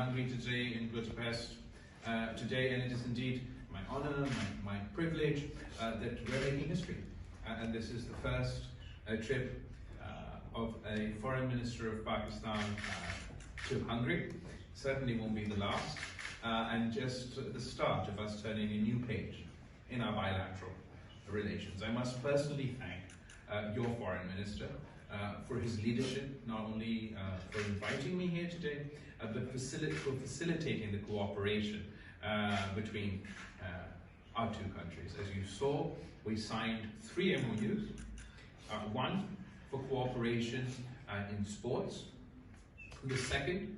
Hungary today, in Budapest today, and it is indeed my honor, my privilege that we're making history. And this is the first trip of a foreign minister of Pakistan to Hungary. Certainly won't be the last, and just the start of us turning a new page in our bilateral relations. I must personally thank your foreign minister for his leadership, not only for inviting me here today, but for facilitating the cooperation between our two countries. As you saw, we signed 3 MOUs, one for cooperation in sports, the second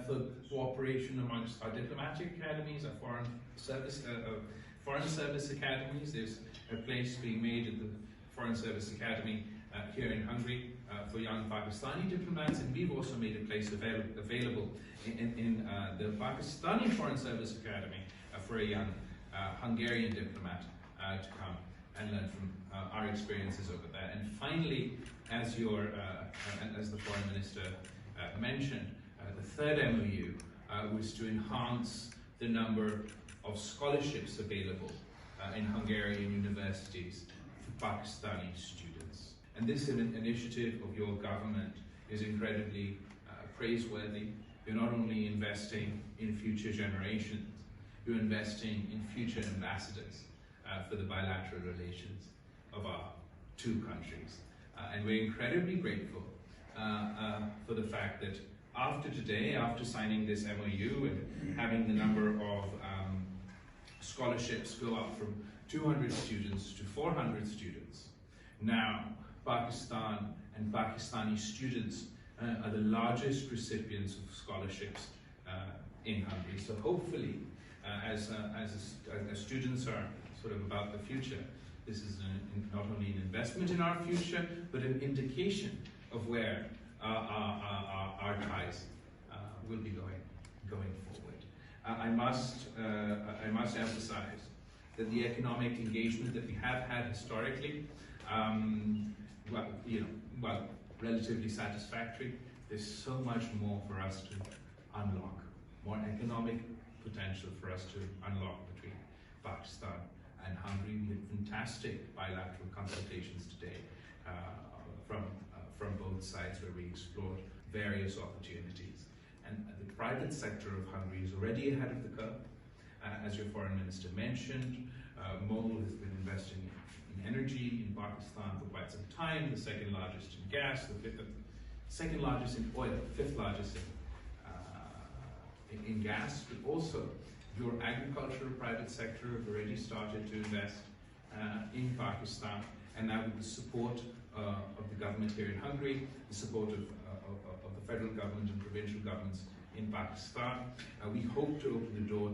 for cooperation amongst our diplomatic academies, our foreign service academies. There's a place being made at the Foreign Service Academy here in Hungary for young Pakistani diplomats, and we've also made a place available in the Pakistani Foreign Service Academy for a young Hungarian diplomat to come and learn from our experiences over there. And finally, as the Foreign Minister mentioned, the 3rd MOU was to enhance the number of scholarships available in Hungarian universities for Pakistani students. And this initiative of your government is incredibly praiseworthy. You're not only investing in future generations, you're investing in future ambassadors for the bilateral relations of our two countries. And we're incredibly grateful for the fact that after today, after signing this MOU and having the number of scholarships go up from 200 students to 400 students, now Pakistan and Pakistani students are the largest recipients of scholarships in Hungary. So hopefully, as students are sort of about the future, this is not only an investment in our future, but an indication of where our ties will be going forward. I must emphasize that the economic engagement that we have had historically, relatively satisfactory. There's so much more for us to unlock, more economic potential for us to unlock between Pakistan and Hungary. We had fantastic bilateral consultations today from both sides, where we explored various opportunities. And the private sector of Hungary is already ahead of the curve. As your foreign minister mentioned, MOL has been investing in energy in Pakistan for quite some time, the 2nd largest in gas, the 2nd largest in oil, the 5th largest in gas, but also your agricultural private sector have already started to invest in Pakistan, and now with the support of the government here in Hungary, the support of the federal government and provincial governments in Pakistan, we hope to open the door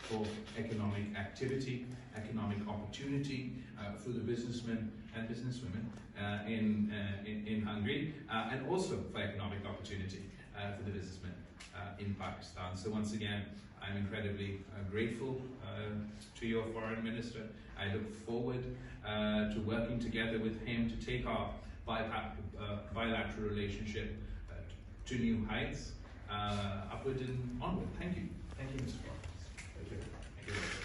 for economic activity, economic opportunity for the businessmen and businesswomen in Hungary, and also for economic opportunity for the businessmen in Pakistan. So once again, I'm incredibly grateful to your foreign minister. I look forward to working together with him to take our bilateral relationship to new heights, upward and onward. Thank you. Thank you, Mr. Foreign Minister. Thank you.